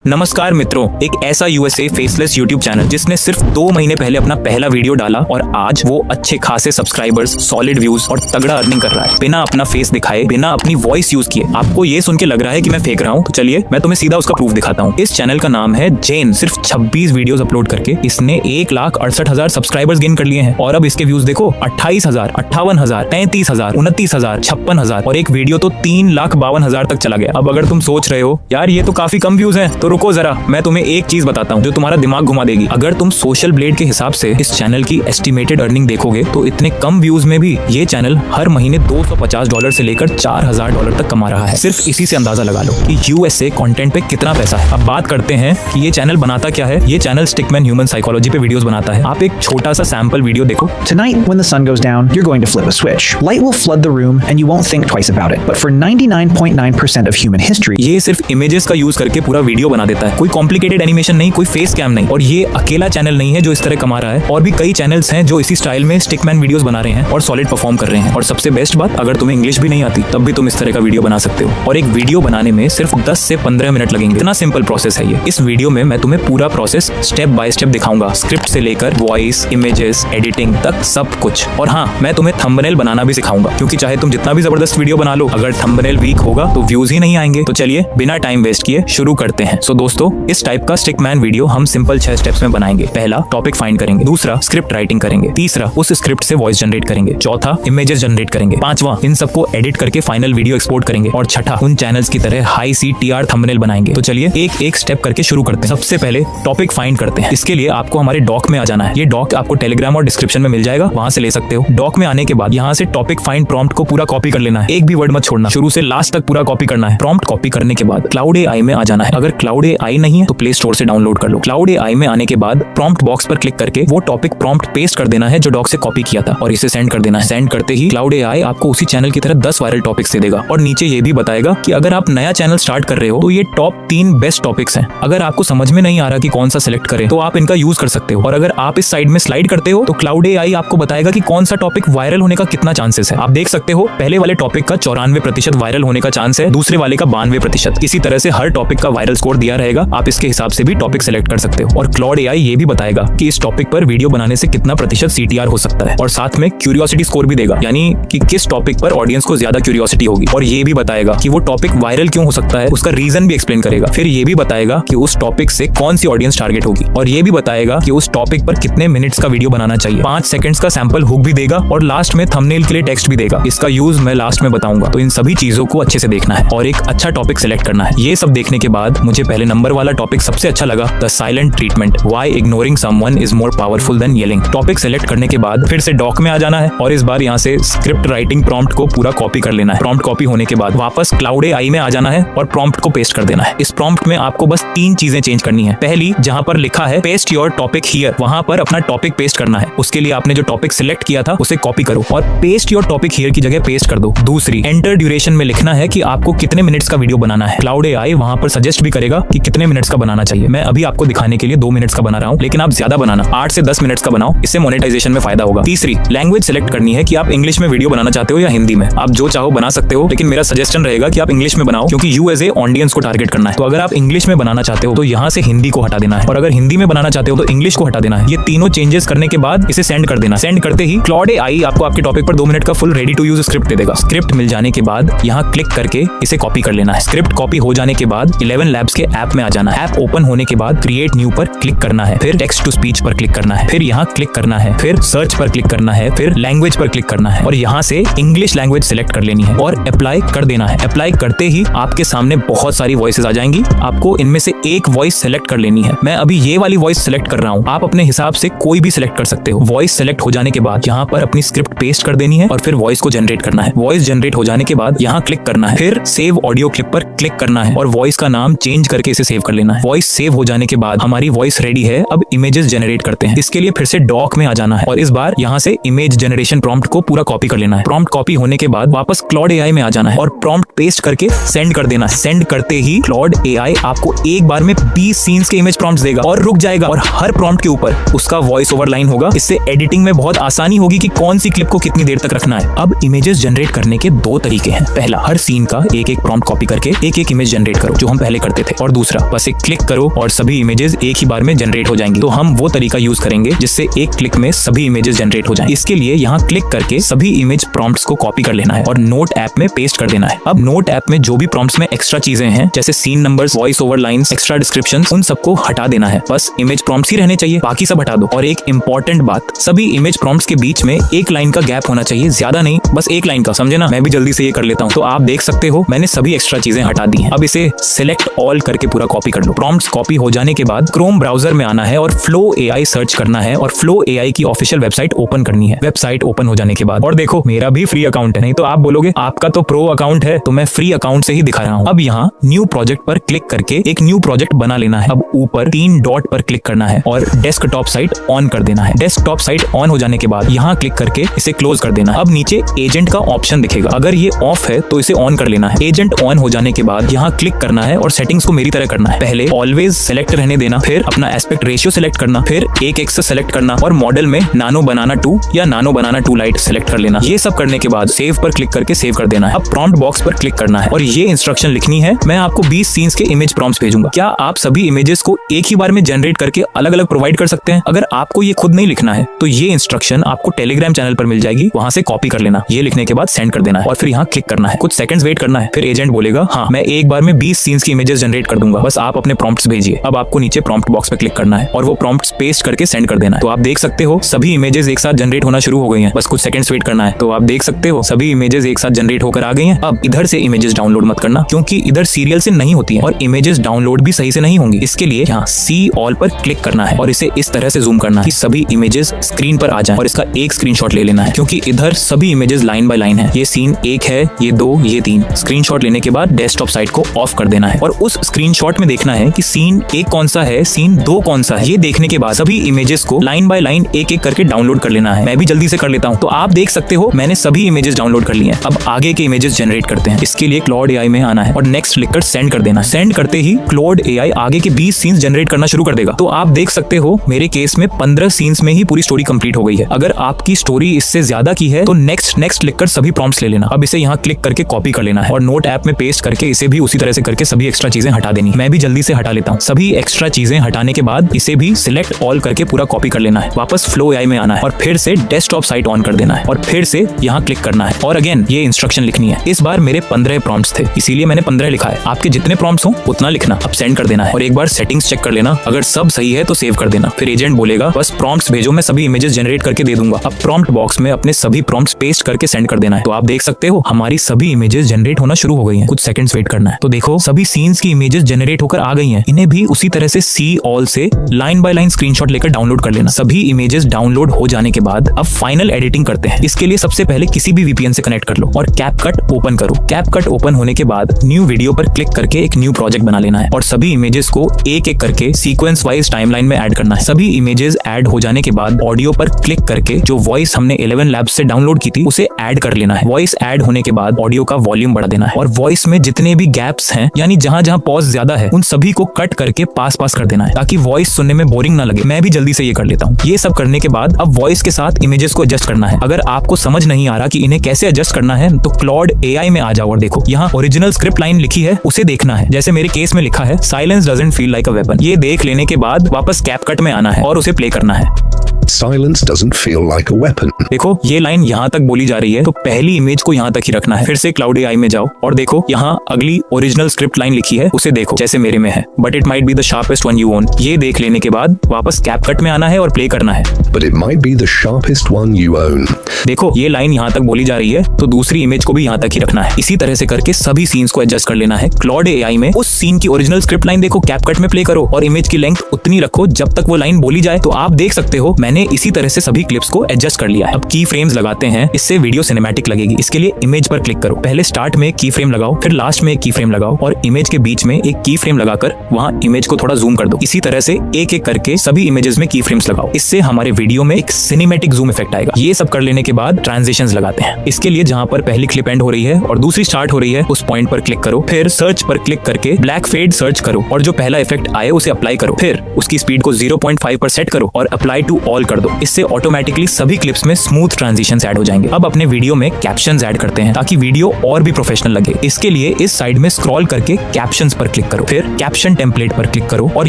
नमस्कार मित्रों, एक ऐसा यूएसए फेसलेस यूट्यूब चैनल जिसने सिर्फ 2 महीने पहले अपना पहला वीडियो डाला और आज वो अच्छे खासे सब्सक्राइबर्स, सॉलिड व्यूज और तगड़ा अर्निंग कर रहा है बिना अपना फेस दिखाए, बिना अपनी वॉइस यूज किए। आपको ये सुन के लग रहा है कि मैं फेक रहा हूँ, तो चलिए मैं तुम्हें सीधा उसका प्रूफ दिखाता हूँ। इस चैनल का नाम है जेन। सिर्फ 26 वीडियोस अपलोड करके इसने 1,68,000 सब्सक्राइबर्स गेन कर लिए हैं और अब इसके व्यूज देखो 28,000, 58,000, 33,000, 29,000, 56,000 और एक वीडियो तो 3,52,000 तक चला गया। अब अगर तुम सोच रहे हो यार ये तो काफी कम व्यूज हैं, तो रुको जरा, मैं तुम्हें एक चीज बताता हूँ जो तुम्हारा दिमाग घुमा देगी। अगर तुम सोशल ब्लेड के हिसाब से इस चैनल की एस्टिमेटेड अर्निंग देखोगे तो इतने कम व्यूज में भी ये चैनल हर महीने $250 से लेकर $4,000 तक कमा रहा है। सिर्फ इसी से अंदाजा लगा लो कि यूएसए कंटेंट पे कितना पैसा है। अब बात करते हैं कि ये चैनल बनाता क्या है। ये चैनल स्टिकमैन ह्यूमन साइकोलॉजी पे वीडियोस बनाता है। आप एक छोटा सा सैंपल वीडियो देखो। Tonight, when the sun goes down, you're going to flip a switch. Light will flood the room and you won't think twice about it. But for 99.9% of human history, ये सिर्फ images का use करके पूरा video बना देता है। कोई complicated animation नहीं, कोई फेस कैम नहीं। और ये अकेला चैनल नहीं है जो इस तरह कमा रहा है, और भी कई चैनल्स हैं जो इसी स्टाइल में स्टिकमैन वीडियोस बना रहे हैं और सॉलिड परफॉर्म कर रहे हैं। और सबसे बेस्ट बात, अगर तुम्हें इंग्लिश भी नहीं आती तब भी तुम इस तरह का वीडियो बना सकते हो। और एक वीडियो बनाने में सिर्फ 10 से 15 मिनट लगेंगे। इतना सिंपल प्रोसेस है ये। इस वीडियो में मैं तुम्हें पूरा प्रोसेस स्टेप बाय स्टेप दिखाऊंगा, स्क्रिप्ट से लेकर वॉइस, इमेजेस, एडिटिंग तक सब कुछ। और हाँ, मैं तुम्हें थंबनेल बनाना भी सिखाऊंगा, क्योंकि चाहे तुम जितना भी जबरदस्त वीडियो बना लो, अगर थंबनेल वीक होगा तो व्यूज ही नहीं आएंगे। तो चलिए बिना टाइम वेस्ट किए शुरू करते हैं। सो दोस्तों, इस टाइप का स्टिकमैन वीडियो हम सिंपल 6 स्टेप्स में बनाएंगे। पहला, टॉपिक फाइंड करेंगे। दूसरा, स्क्रिप्ट राइटिंग करेंगे। तीसरा, उस स्क्रिप्ट से वॉइस जनरेट करेंगे। चौथा, इमेजेस जनरेट करेंगे। पांचवा, इन सबको एडिट करके फाइनल वीडियो एक्सपोर्ट करेंगे। और छठा, उन चैनल्स की तरह हाई CTR थंबनेल बनाएंगे। तो चलिए एक एक स्टेप करके शुरू करते हैं। सबसे पहले टॉपिक फाइंड करते हैं। इसके लिए आपको हमारे डॉक में आ जाना है। ये डॉक आपको टेलीग्राम और डिस्क्रिप्शन में मिल जाएगा, वहां से ले सकते हो। डॉक में आने के बाद यहाँ से टॉपिक फाइंड प्रॉम्प्ट को पूरा कॉपी कर लेना है। एक भी वर्ड मत छोड़ना, शुरू से लास्ट तक पूरा कॉपी करना है। प्रॉम्प्ट कॉपी करने के बाद क्लाउड AI में आ जाना है। अगर क्लाउड AI नहीं है तो प्ले स्टोर से डाउनलोड कर लो। क्लाउड AI में आने के बाद प्रॉम्प्ट बॉक्स पर क्लिक करके वो टॉपिक प्रॉम्प्ट पेस्ट कर देना है जो डॉक से कॉपी किया था, और इसे सेंड कर देना है। सेंड करते ही क्लाउड AI आपको उसी चैनल की तरह 10 वायरल टॉपिक्स दे देगा और नीचे ये भी बताएगा कि अगर आप नया चैनल स्टार्ट कर रहे हो तो ये टॉप 3 बेस्ट टॉपिक्स हैं। अगर आपको समझ में नहीं आ रहा कि कौन सा सिलेक्ट करें तो आप इनका यूज कर सकते हो। और अगर आप इस साइड में स्लाइड करते हो तो क्लाउड AI आपको बताएगा कि कौन सा टॉपिक वायरल होने का कितना चांसेस है। आप देख सकते हो पहले वाले टॉपिक का 94% वायरल होने का चांस है, दूसरे वाले का 92%। इसी तरह से हर टॉपिक का वायरल स्कोर दिया रहेगा, आप इसके हिसाब से भी टॉपिक सेलेक्ट कर सकते हो। और क्लाउड AI ये भी बताएगा कि इस टॉपिक पर वीडियो बनाने से कितना प्रतिशत CTR हो सकता है, और साथ में क्यूरियोसिटी स्कोर भी देगा, यानी कि किस टॉपिक पर ऑडियंस को ज्यादा क्यूरियोसिटी होगी। और ये भी बताएगा कि वो टॉपिक वायरल क्यों हो सकता है, उसका रीजन भी एक्सप्लेन करेगा। फिर ये भी बताएगा कि उस टॉपिक से कौन सी ऑडियंस टारगेट होगी, और ये भी बताएगा कि उस टॉपिक पर कितने मिनट्स का वीडियो बनाना चाहिए। 5 सेकंड्स का सैंपल हुक भी देगा और लास्ट में थंबनेल के लिए टेक्स्ट भी देगा। इसका यूज मैं लास्ट में बताऊंगा। तो इन सभी चीजों को अच्छे से देखना है और एक अच्छा टॉपिक सेलेक्ट करना है। ये सब देखने के बाद मुझे पहले नंबर वाला टॉपिक सबसे अच्छा लगा, the silent treatment, why ignoring someone is more powerful than yelling. Topic select करने के बाद फिर से डॉक में आ जाना है और इस बार यहाँ से स्क्रिप्ट राइटिंग प्रॉम्प्ट को पूरा कॉपी कर लेना है। प्रॉम्प्ट कॉपी होने के बाद वापस क्लाउड AI में आ जाना है और प्रॉम्प्ट को पेस्ट कर देना है। इस प्रॉम्प्ट में आपको बस 3 चीजें चेंज करनी है। पहली, जहां पर लिखा है पेस्ट योर टॉपिक हियर, वहां पर अपना टॉपिक पेस्ट करना है। उसके लिए आपने जो टॉपिक सिलेक्ट किया था उसे कॉपी करो और पेस्ट योर टॉपिक हियर की जगह पेस्ट कर दो। दूसरी, एंटर ड्यूरेशन में लिखना है कि आपको कितने मिनट्स का वीडियो बनाना है। क्लाउड AI वहां पर सजेस्ट भी करेगा कि कितने मिनट्स का बनाना चाहिए। मैं अभी आपको दिखाने के लिए 2 मिनट्स का बना रहा हूँ, लेकिन आप ज्यादा बनाना, 8 से 10 मिनट्स का बनाओ, इससे मोनेटाइजेशन में फायदा होगा। तीसरी, लैंग्वेज सेलेक्ट करनी है कि आप इंग्लिश में वीडियो बनाना चाहते हो या हिंदी में। आप जो चाहो बना सकते हो, लेकिन मेरा सजेशन रहेगा कि आप इंग्लिश में बनाओ, क्योंकि यूएसए ऑडियंस को टारगेट करना है। तो अगर आप इंग्लिश में बनाना चाहते हो तो यहाँ से हिंदी को हटा देना है, और अगर हिंदी में बनाना चाहते हो तो इंग्लिश को हटा देना है। ये तीनों चेंजेस करने के बाद इसे सेंड कर देना। सेंड करते ही क्लाउड AI आपको आपके टॉपिक पर 2 मिनट का full ready to use script दे देगा। स्क्रिप्ट मिल जाने के बाद यहाँ क्लिक करके इसे कॉपी कर लेना है। स्क्रिप्ट कॉपी हो जाने के बाद 11 Labs के ऐप में आ जाना है। ऐप ओपन होने के बाद क्रिएट न्यू पर क्लिक करना है, फिर टेक्स्ट टू स्पीच पर क्लिक करना है, फिर यहाँ क्लिक करना है, फिर सर्च पर क्लिक करना है, फिर लैंग्वेज पर क्लिक करना है और यहाँ से इंग्लिश लैंग्वेज सिलेक्ट कर लेनी है और अप्लाई कर देना है। अप्लाई करते ही आपके सामने बहुत सारी वॉइसेस आ जाएंगी। आपको इनमें से एक वॉइस सेलेक्ट कर लेनी है। मैं अभी ये वाली वॉइस सेलेक्ट कर रहा हूँ, आप अपने हिसाब से कोई भी सिलेक्ट कर सकते हो। वॉइस सेलेक्ट हो जाने के बाद यहाँ पर अपनी स्क्रिप्ट पेस्ट कर देनी है और फिर वॉइस को जनरेट करना है। वॉइस जनरेट हो जाने के बाद यहाँ क्लिक करना है, फिर सेव ऑडियो क्लिप पर क्लिक करना है और वॉइस का नाम चेंज करके इसे सेव कर लेना है। वॉइस सेव हो जाने के बाद हमारी वॉइस रेडी है। अब इमेजेस जनरेट करते हैं। इसके लिए फिर से डॉक में आ जाना है और इस बार यहाँ से इमेज जनरेशन प्रॉम्प्ट को पूरा कॉपी कर लेना है। प्रॉम्प्ट कॉपी होने के बाद वापस क्लाउड AI में आ जाना है और प्रॉम्प्ट पेस्ट करके सेंड कर देना है। सेंड करते ही क्लाउड AI आपको एक बार में 20 सीन्स के इमेज प्रॉम्प्ट्स देगा और रुक जाएगा, और हर प्रॉम्प्ट के ऊपर उसका वॉइस ओवर लाइन होगा। इससे एडिटिंग में बहुत आसानी होगी कि कौन सी क्लिप को कितनी देर तक रखना है। अब इमेजेस जनरेट करने के 2 तरीके हैं। पहला, हर सीन का एक एक प्रॉम्प्ट कॉपी करके एक एक इमेज जनरेट करो, जो हम पहले करते थे। और दूसरा, बस एक क्लिक करो और सभी इमेजेस एक ही बार में जनरेट हो जाएंगी। तो हम वो तरीका यूज करेंगे जिससे एक क्लिक में सभी इमेजेस जनरेट हो जाएं। इसके लिए यहाँ क्लिक करके सभी इमेज प्रॉम्प्ट्स को कॉपी कर लेना है और नोट ऐप में पेस्ट कर देना है। अब नोट ऐप में जो भी प्रॉम्प्ट्स में एक्स्ट्रा चीजें हैं जैसे scene numbers, voice over lines, extra description, उन सबको हटा देना है। बस इमेज प्रॉम्प्ट्स ही रहने चाहिए, बाकी सब हटा दो। और एक इंपॉर्टेंट बात, सभी इमेज प्रॉम्प्ट्स के बीच में एक लाइन का गैप होना चाहिए, ज्यादा नहीं, बस एक लाइन का, समझे ना। मैं भी जल्दी से ये कर लेता हूँ। तो आप देख सकते हो मैंने सभी एक्स्ट्रा चीजें हटा दी हैं। अब इसे सिलेक्ट ऑल करके पूरा कॉपी कर लो। प्रॉम्प्ट्स कॉपी हो जाने के बाद क्रोम ब्राउजर में आना है और फ्लो AI सर्च करना है और फ्लो AI की ऑफिशियल वेबसाइट ओपन करनी है। वेबसाइट ओपन हो जाने के बाद, और देखो मेरा भी फ्री अकाउंट है, नहीं तो आप बोलोगे आपका तो प्रो अकाउंट है, तो मैं फ्री अकाउंट से ही दिखा रहा हूँ। अब यहाँ न्यू प्रोजेक्ट पर क्लिक करके एक न्यू प्रोजेक्ट बना लेना है। अब ऊपर 3 डॉट पर क्लिक करना है और डेस्कटॉप साइट ऑन कर देना है। डेस्कटॉप साइट ऑन हो जाने के बाद यहाँ क्लिक करके इसे क्लोज कर देना है। अब नीचे एजेंट का ऑप्शन दिखेगा, अगर ये ऑफ है तो इसे ऑन कर लेना है। एजेंट ऑन हो जाने के बाद यहाँ क्लिक करना है और सेटिंग्स को मेरी तरह करना है। पहले ऑलवेज सेलेक्ट रहने देना, फिर अपना एस्पेक्ट रेशियो सेलेक्ट करना, फिर 1:1 सेलेक्ट करना और मॉडल में नानो बनाना 2 या नानो बनाना 2 लाइट सेलेक्ट कर लेना। ये सब करने के बाद सेव पर क्लिक करके सेव कर देना है। अब प्रॉम्प्ट बॉक्स पर क्लिक करना है और ये इंस्ट्रक्शन लिखनी है, मैं आपको 20 सीन्स के इमेज प्रॉम्प्ट्स भेजूंगा। क्या आप सभी इमेजेस को एक ही बार में जनरेट करके अलग अलग प्रोवाइड कर सकते हैं? अगर आपको ये खुद नहीं लिखना है तो ये इंस्ट्रक्शन आपको टेलीग्राम चैनल पर मिल जाएगी, वहां से कॉपी कर लेना। ये लिखने के बाद सेंड कर देना है और फिर यहाँ क्लिक करना है। कुछ सेकंड्स वेट करना है, फिर एजेंट बोलेगा हाँ मैं एक बार में 20 सीन्स की इमेजेस जनरेट कर दूंगा, बस आप अपने प्रॉम्प्ट्स भेजिए। अब आपको नीचे प्रॉम्प्ट बॉक्स पे क्लिक करना है और वो प्रॉम्प्ट्स पेस्ट करके सेंड कर देना है। तो आप देख सकते हो सभी इमेजेस एक साथ जनरेट होना शुरू हो गई हैं, बस कुछ सेकंड्स वेट करना है। तो आप देख सकते हो सभी इमेजेस एक साथ जनरेट होकर आ गई हैं। अब इधर से इमेजेस डाउनलोड मत करना, क्योंकि इधर सीरियल से नहीं होती है और इमेजेस डाउनलोड भी सही से नहीं होंगी। इसके लिए यहाँ सी ऑल पर क्लिक करना है और इसे इस तरह से जूम करना है कि सभी इमेजेस स्क्रीन पर आ जाएं और इसका एक स्क्रीनशॉट ले लेना है, क्योंकि इधर सभी इमेजेस लाइन बाय लाइन है। ये सीन 1 है, ये 2, ये 3। स्क्रीनशॉट लेने के बाद डेस्कटॉप साइट को ऑफ कर देना है और उस स्क्रीनशॉट में देखना है कि सीन 1 कौन सा है, सीन 2 कौन सा है। ये देखने के बाद सभी इमेजेस को लाइन बाय लाइन एक-एक करके डाउनलोड कर लेना है। मैं भी जल्दी से कर लेता हूँ। तो आप देख सकते हो मैंने सभी इमेजेस डाउनलोड कर लिए हैं। अब आगे के इमेजेस जनरेट करते हैं। इसके लिए क्लॉड AI में आना है और नेक्स्ट लिखकर सेंड कर देना। सेंड करते ही क्लॉड AI आगे के 20 सीन्स जनरेट करना शुरू कर देगा। तो आप देख सकते हो मेरे केस में 15 सीन्स में ही पूरी स्टोरी कंप्लीट हो गई है। अगर आपकी स्टोरी इससे ज्यादा की है तो नेक्स्ट लिखकर सभी प्रॉम्प्ट्स ले लेना। अब इसे यहाँ क्लिक करके कॉपी कर लेना है और नोट ऐप में पेस्ट करके इसे भी उसी तरह से करके सभी एक्स्ट्रा चीजें हटा देनी। मैं भी जल्दी से हटा लेता हूँ। सभी एक्स्ट्रा चीजें हटाने के बाद इसे भी सिलेक्ट ऑल करके पूरा कॉपी कर लेना है। वापस फ्लो AI में आना है और फिर से डेस्कटॉप साइट ऑन कर देना है और फिर से यहाँ क्लिक करना है और अगेन ये इंस्ट्रक्शन लिखनी है। इस बार मेरे 15 प्रॉम्प्ट्स थे, इसीलिए मैंने 15 लिखा है। आपके जितने प्रॉम्प्ट्स हो उतना लिखना। अब सेंड कर देना है और एक बार सेटिंग्स चेक कर लेना, अगर सब सही है तो सेव कर देना। फिर एजेंट बोलेगा बस प्रॉम्प्ट्स भेजो, मैं सभी इमेजेस जनरेट करके दे दूंगा। अब प्रॉम्प्ट बॉक्स में अपने सभी प्रॉम्प्ट्स पेस्ट करके सेंड कर देना है। तो आप देख सकते हो हमारी सभी इमेजेस जनरेट होना शुरू हो गई हैं। कुछ सेकंड्स वेट करना है। तो देखो सभी सीन्स की इमेजेस जनरेट होकर आ गई हैं। इन्हें भी उसी तरह से सी ऑल से लाइन बाय लाइन स्क्रीनशॉट लेकर डाउनलोड कर लेना। सभी इमेजेस डाउनलोड हो जाने के बाद अब फाइनल एडिटिंग करते हैं। इसके लिए सबसे पहले किसी भी VPN से कनेक्ट कर लो और कैपकट ओपन करो। कैपकट ओपन होने के बाद न्यू वीडियो पर क्लिक करके एक न्यू प्रोजेक्ट बना लेना है और सभी इमेजेस को एक-एक करके सीक्वेंस वाइज टाइमलाइन में ऐड करना है। सभी इमेजेस ऐड हो जाने के बाद ऑडियो पर क्लिक करके जो वॉइस हमने 11 लैब्स से डाउनलोड की थी उसे ऐड कर लेना है। वॉइस ऐड होने के बाद ऑडियो का वॉल्यूम बढ़ा देना है और वॉइस में जितने भी गैप्स हैं यानी जहां पॉज ज्यादा है उन सभी को कट करके पास कर देना है, ताकि वॉइस सुनने में बोरिंग ना लगे। मैं भी जल्दी से ये कर लेता हूँ। ये सब करने के बाद अब वॉइस के साथ इमेजेस को एडजस्ट करना है। अगर आपको समझ नहीं आ रहा कि इन्हें कैसे एडजस्ट करना है तो क्लॉड AI में आ जाओ और देखो यहाँ ओरिजिनल स्क्रिप्ट लाइन लिखी है, उसे देखना है। जैसे मेरे केस में लिखा है silence doesn't feel like a weapon. ये देख लेने के बाद वापस कैपकट में आना है और उसे प्ले करना है। Silence doesn't feel like a weapon. देखो ये लाइन यहाँ तक बोली जा रही है तो पहली इमेज को यहाँ तक ही रखना है। फिर से क्लाउड AI में जाओ और देखो यहाँ अगली ओरिजिनल स्क्रिप्ट लाइन लिखी है, उसे देखो जैसे मेरे में है, but it might be the sharpest one you own. ये देख लेने के बाद वापस कैपकट में आना है और प्ले करना है। But it might be the sharpest one you own. देखो ये लाइन यहाँ तक बोली जा रही है तो दूसरी इमेज को भी यहाँ तक ही रखना है। इसी तरह से करके सभी सीन्स को एडजस्ट कर लेना है। क्लॉड AI में उस सीन की ओरिजिनल स्क्रिप्ट लाइन देखो, कैपकट में प्ले करो और इमेज की लेंथ उतनी रखो जब तक वो लाइन बोली जाए। तो आप देख सकते हो मैंने इसी तरह से सभी क्लिप्स को एडजस्ट कर लिया है। अब की फ्रेम्स लगाते हैं, इससे वीडियो सिनेमैटिक लगेगी। इसके लिए इमेज पर क्लिक करो। पहले स्टार्ट में एक की फ्रेम लगाओ, फिर लास्ट में एक की फ्रेम लगाओ और इमेज के बीच में एक की फ्रेम लगाकर वहां इमेज को थोड़ा जूम कर दो। इसी तरह से एक-एक करके सभी इमेजेस में की फ्रेम्स लगाओ। इससे हमारे वीडियो में एक सिनेमैटिक जूम इफेक्ट आएगा। ये सब कर लेने के बाद ट्रांजिशंस लगाते हैं। इसके लिए जहां पर पहली क्लिप एंड हो रही है और दूसरी स्टार्ट हो रही है उस पॉइंट पर क्लिक करो। फिर सर्च पर क्लिक करके ब्लैक फेड सर्च करो और जो पहला इफेक्ट आए उसे अप्लाई करो। फिर उसकी स्पीड को 0.5 पर सेट करो और अप्लाई टू ऑल कर दो। इससे ऑटोमेटिकली सभी क्लिप्स में स्मूथ ट्रांजिशंस ऐड हो जाएंगे। अब अपने वीडियो में कैप्शंस ऐड करते हैं ताकि वीडियो और भी प्रोफेशनल लगे। इसके लिए इस साइड में स्क्रॉल करके कैप्शंस पर क्लिक करो, फिर कैप्शन टेम्पलेट पर क्लिक करो और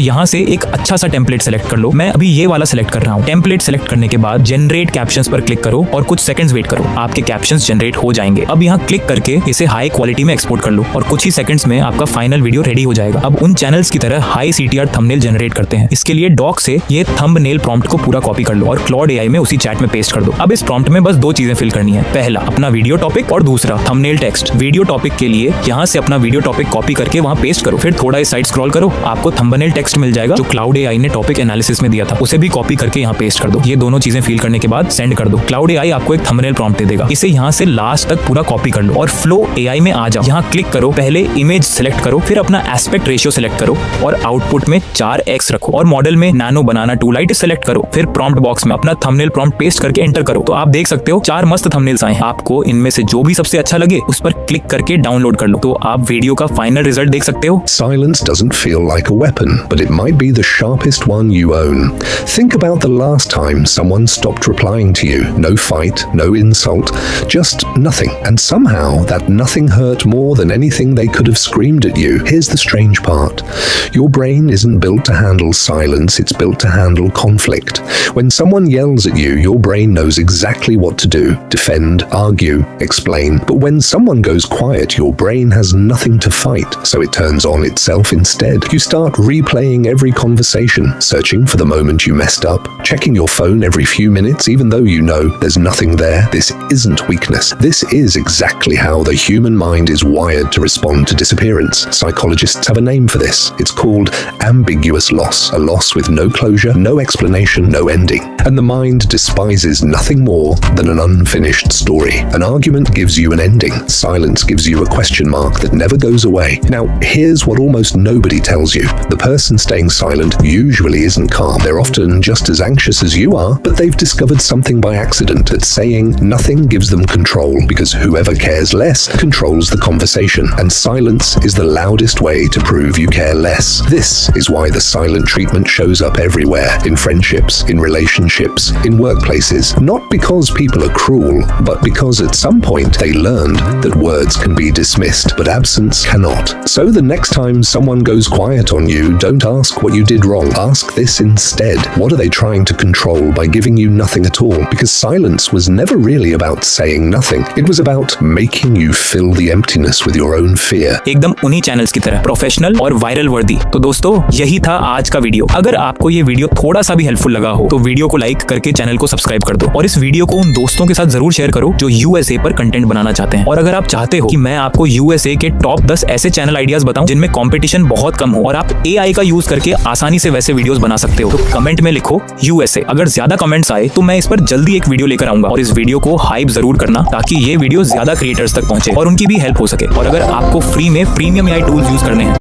यहाँ से एक अच्छा सा टेम्पलेट सेलेक्ट कर लो। मैं अभी ये वाला सेलेक्ट कर रहा हूँ। टेम्पलेट सेलेक्ट करने के बाद जनरेट कैप्शंस पर क्लिक करो और कुछ सेकंड्स वेट करो, आपके कैप्शंस जनरेट हो जाएंगे। अब यहाँ क्लिक करके इसे हाई क्वालिटी में एक्सपोर्ट कर लो और कुछ ही सेकंड्स में आपका फाइनल वीडियो रेडी हो जाएगा। अब उन चैनल्स की तरह हाई CTR थंबनेल जनरेट करते हैं। इसके लिए डॉक से ये थंबनेल प्रॉम्प्ट को पूरा कॉपी कर लो और क्लॉड AI में उसी चैट में पेस्ट कर दो। अब इस प्रॉम्प्ट में बस दो चीजें फिल करनी है, पहला अपना वीडियो टॉपिक और दूसरा थंबनेल टेक्स्ट। वीडियो टॉपिक के लिए यहाँ से अपना वीडियो टॉपिक कॉपी करके वहाँ पेस्ट करो, फिर थोड़ा इस साइड स्क्रॉल करो, आपको थंबनेल टेक्स्ट मिल जाएगा जो क्लाउड AI ने टॉपिक एनालिसिस में दिया था, उसे भी कॉपी करके यहाँ पेस्ट कर दो। ये दोनों चीजें फिल करने के बाद सेंड कर दो। क्लाउड AI आपको एक थंबनेल प्रॉम्प्ट दे देगा, इसे यहाँ से लास्ट तक पूरा कॉपी कर लो और फ्लो AI में आ जाओ। यहाँ क्लिक करो, पहले इमेज सेलेक्ट करो, फिर अपना एस्पेक्ट रेशियो सेलेक्ट करो और आउटपुट में 4x रखो और मॉडल में नैनो बनाना 2 लाइट सेलेक्ट करो। फिर प्रॉम्प्ट बॉक्स में अपना थंबनेल प्रॉम्प्ट पेस्ट करके एंटर करो। तो आप देख सकते हो 4 मस्त थंबनेल्स आए हैं। आपको इनमें से जो भी सबसे अच्छा लगे उस पर क्लिक करके डाउनलोड कर लो, तो आप वीडियो का फाइनल रिजल्ट देख सकते हो। Silence doesn't feel like a weapon, but it might be the sharpest one you own. Think about the last time someone stopped replying to you. No fight, no insult, just nothing. And somehow that nothing hurt more than anything they could have screamed at you. Here's the strange part. Your brain isn't built to handle silence, it's built to handle conflict. When someone yells at you, your brain knows exactly what to do. Defend, argue, explain. But when someone goes quiet, your brain has nothing to fight, so it turns on itself instead. You start replaying every conversation, searching for the moment you messed up, checking your phone every few minutes even though you know there's nothing there. This isn't weakness. This is exactly how the human mind is wired to respond to disappearance. Psychologists have a name for this. It's called ambiguous loss, a loss with no closure, no explanation, no ending. And the mind despises nothing more than an unfinished story. An argument gives you an ending. Silence gives you a question mark that never goes away. Now, here's what almost nobody tells you. The person staying silent usually isn't calm. They're often just as anxious as you are, but they've discovered something by accident that saying nothing gives them control, because whoever cares less controls the conversation. And silence is the loudest way to prove you care less. This is why the silent treatment shows up everywhere, in friendships, in relationships, in workplaces. Not because people are cruel, but because at some point they learned that words can be dismissed, but absence cannot. So the next time someone goes quiet on you, don't ask what you did wrong. Ask this instead. What are they trying to control by giving you nothing at all? Because silence was never really about saying nothing. It was about making you fill the emptiness with your own fear. एकदम उन्हीं channels की तरह professional और viral वर्दी। तो दोस्तों यही था आज का वीडियो। अगर आपको ये वीडियो थोड़ा सा भी हेल्पफुल लगा हो तो वीडियो को लाइक करके चैनल को सब्सक्राइब कर दो और इस वीडियो को उन दोस्तों के साथ जरूर शेयर करो जो USA पर कंटेंट बनाना चाहते हैं। और अगर आप चाहते हो कि मैं आपको USA के टॉप 10 ऐसे चैनल आइडियाज बताऊं जिनमें कंपटीशन बहुत कम हो और आप AI का यूज करके आसानी से वैसे वीडियोस बना सकते हो, तो कमेंट में लिखो USA। अगर ज्यादा कमेंट्स आए तो मैं इस पर जल्दी एक वीडियो लेकर आऊंगा और इस वीडियो को हाइप जरूर करना ताकि ये वीडियो ज्यादा क्रिएटर्स तक पहुंचे और उनकी भी हेल्प हो सके। और अगर आपको फ्री में प्रीमियम AI टूल्स यूज करने हैं